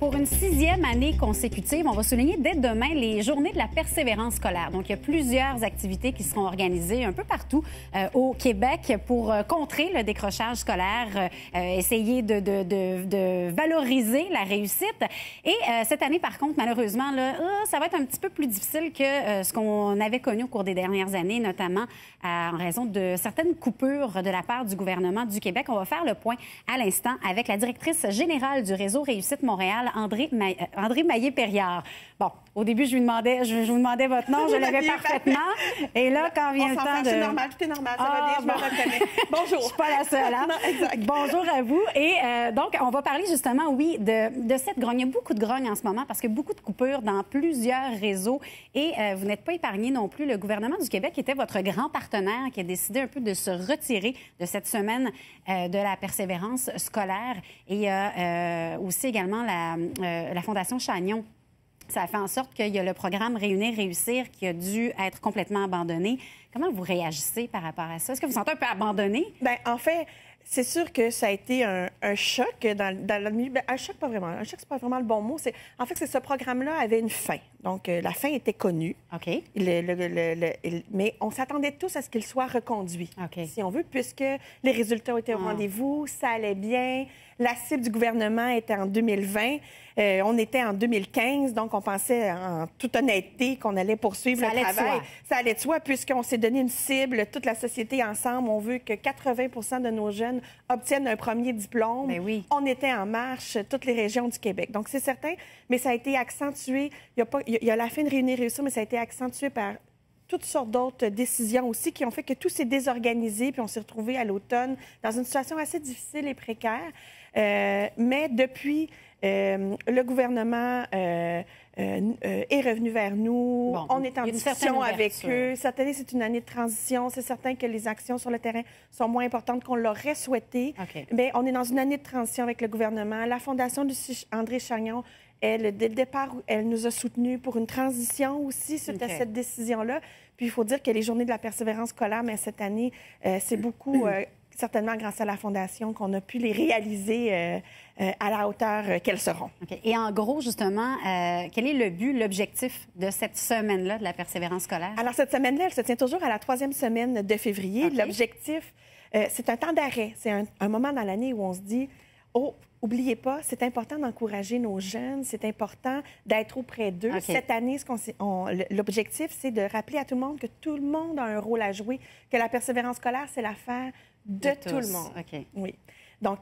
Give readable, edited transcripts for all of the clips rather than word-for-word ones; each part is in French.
pour une 6e année consécutive, on va souligner dès demain les journées de la persévérance scolaire. Donc, il y a plusieurs activités qui seront organisées un peu partout au Québec pour contrer le décrochage scolaire, essayer de valoriser la réussite. Et cette année, par contre, malheureusement, là, ça va être un petit peu plus difficile que ce qu'on avait connu au cours des dernières années, notamment en raison de certaines coupures de la part du gouvernement du Québec. On va faire le point à l'instant avec la directrice générale du réseau Réussite Montréal, André Maillé-Périard. Bon, au début, je vous demandais votre nom, je l'avais parfaitement. Et là, quand vient le temps de... C'est normal, tout est normal, ça va bien, je me reconnais. Bonjour. Je suis pas la seule, hein? Non, exact. Bonjour à vous. Et donc, on va parler justement, oui, de cette grogne. Il y a beaucoup de grogne en ce moment parce que beaucoup de coupures dans plusieurs réseaux. Et vous n'êtes pas épargné non plus. Le gouvernement du Québec était votre grand partenaire qui a décidé un peu de se retirer de cette semaine de la persévérance scolaire. Et il y a aussi également la Fondation Chagnon. Ça a fait en sorte qu'il y a le programme Réunir, Réussir qui a dû être complètement abandonné. Comment vous réagissez par rapport à ça? Est-ce que vous vous sentez un peu abandonné? Bien, en fait, c'est sûr que ça a été un choc dans le milieu. Bien, un choc, pas vraiment. Un choc, c'est pas vraiment le bon mot. En fait, ce programme-là avait une fin. Donc, la fin était connue. OK. Mais on s'attendait tous à ce qu'il soit reconduit, si on veut, puisque les résultats étaient au rendez-vous, ça allait bien. La cible du gouvernement était en 2020. On était en 2015, donc on pensait en toute honnêteté qu'on allait poursuivre le travail. Ça allait de soi, puisqu'on s'est donné une cible, toute la société ensemble. On veut que 80 de nos jeunes obtiennent un premier diplôme. Bien oui. On était en marche, toutes les régions du Québec. Donc, c'est certain, mais ça a été accentué. Il y a la fin de Réunir Réussir, mais ça a été accentué par toutes sortes d'autres décisions aussi qui ont fait que tout s'est désorganisé, puis on s'est retrouvé à l'automne dans une situation assez difficile et précaire. Mais depuis, le gouvernement est revenu vers nous. Bon, on est en discussion avec eux. Cette année, c'est une année de transition. C'est certain que les actions sur le terrain sont moins importantes qu'on l'aurait souhaité. Mais on est dans une année de transition avec le gouvernement. La Fondation André Chagnon, elle, dès le départ, elle nous a soutenus pour une transition aussi suite à cette décision-là. Puis il faut dire que les journées de la persévérance scolaire, mais cette année, c'est beaucoup... certainement grâce à la Fondation qu'on a pu les réaliser à la hauteur qu'elles seront. Et en gros, justement, quel est le but, l'objectif de cette semaine-là de la persévérance scolaire? Alors, cette semaine-là, elle se tient toujours à la 3e semaine de février. L'objectif, c'est un temps d'arrêt. C'est un moment dans l'année où on se dit, oh, oubliez pas, c'est important d'encourager nos jeunes, c'est important d'être auprès d'eux. Cette année, l'objectif, c'est de rappeler à tout le monde que tout le monde a un rôle à jouer, que la persévérance scolaire, c'est l'affaire de tout le monde. Oui. Donc,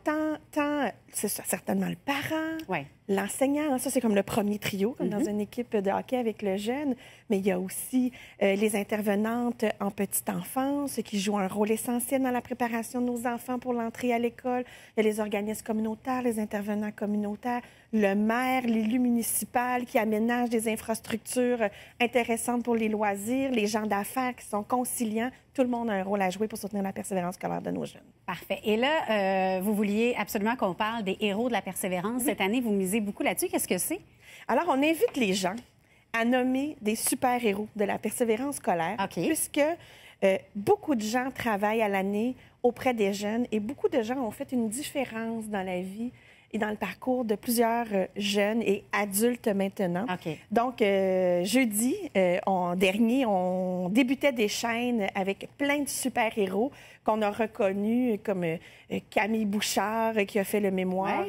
c'est certainement le parent, l'enseignant. Ça, c'est comme le premier trio, comme dans une équipe de hockey avec le jeune. Mais il y a aussi les intervenantes en petite enfance qui jouent un rôle essentiel dans la préparation de nos enfants pour l'entrée à l'école. Il y a les organismes communautaires, les intervenants communautaires, le maire, l'élu municipal qui aménage des infrastructures intéressantes pour les loisirs, les gens d'affaires qui sont conciliants. Tout le monde a un rôle à jouer pour soutenir la persévérance scolaire de nos jeunes. Parfait. Et là, vous vouliez absolument qu'on parle des héros de la persévérance. Cette année, vous misez beaucoup là-dessus. Qu'est-ce que c'est? Alors, on invite les gens à nommer des super-héros de la persévérance scolaire, puisque beaucoup de gens travaillent à l'année auprès des jeunes et beaucoup de gens ont fait une différence dans la vie et dans le parcours de plusieurs jeunes et adultes maintenant. Donc, jeudi dernier, on débutait des chaînes avec plein de super-héros qu'on a reconnus, comme Camille Bouchard, qui a fait le mémoire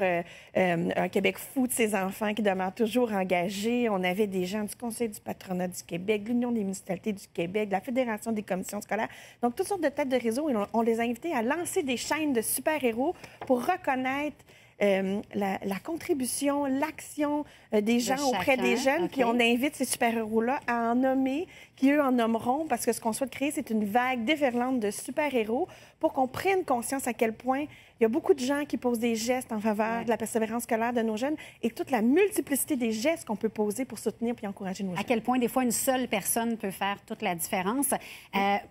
Un Québec fou de ses enfants, qui demeure toujours engagé. On avait des gens du Conseil du patronat du Québec, de l'Union des municipalités du Québec, de la Fédération des commissions scolaires. Donc, toutes sortes de têtes de réseau. Et on les a invités à lancer des chaînes de super-héros pour reconnaître la contribution, l'action des gens auprès des jeunes, puis on invite ces super-héros-là à en nommer, qui eux en nommeront, parce que ce qu'on souhaite créer, c'est une vague déferlante de super-héros pour qu'on prenne conscience à quel point il y a beaucoup de gens qui posent des gestes en faveur de la persévérance scolaire de nos jeunes et toute la multiplicité des gestes qu'on peut poser pour soutenir puis encourager nos jeunes. À quel point, des fois, une seule personne peut faire toute la différence.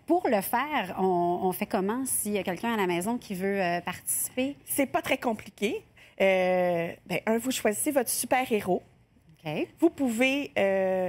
Pour le faire, on fait comment s'il y a quelqu'un à la maison qui veut participer? C'est pas très compliqué. Vous choisissez votre super-héros. Okay. Vous pouvez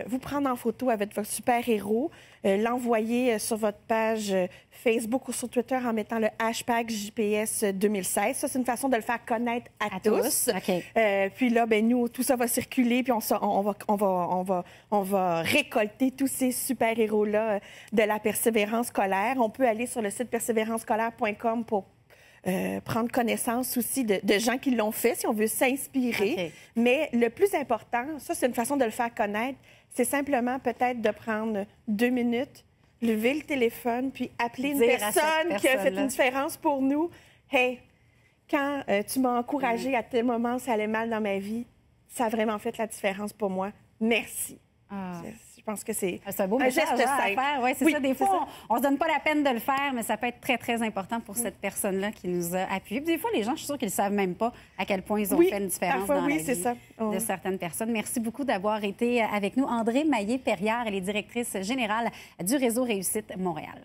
vous prendre en photo avec votre super-héros, l'envoyer sur votre page Facebook ou sur Twitter en mettant le hashtag JPS 2016. Ça, c'est une façon de le faire connaître à tous. Okay. Puis là, ben nous, tout ça va circuler, puis on va récolter tous ces super-héros-là de la persévérance scolaire. On peut aller sur le site persévérancescolaire.com pour prendre connaissance aussi de gens qui l'ont fait, si on veut s'inspirer. Okay. Mais le plus important, ça, c'est une façon de le faire connaître, c'est simplement peut-être de prendre 2 minutes, lever le téléphone, puis appeler une personne qui a fait une différence pour nous. Hey, quand tu m'as encouragée à tel moment, ça allait mal dans ma vie, ça a vraiment fait la différence pour moi. Merci. Je pense que c'est un beau geste simple. Ouais, c'est ça. Des fois, on ne se donne pas la peine de le faire, mais ça peut être très, très important pour cette personne-là qui nous a appuyés. Des fois, les gens, je suis sûre qu'ils ne savent même pas à quel point ils ont fait une différence dans la vie de certaines personnes. Merci beaucoup d'avoir été avec nous. Andrée Maillé-Perriard, elle est directrice générale du Réseau Réussite Montréal.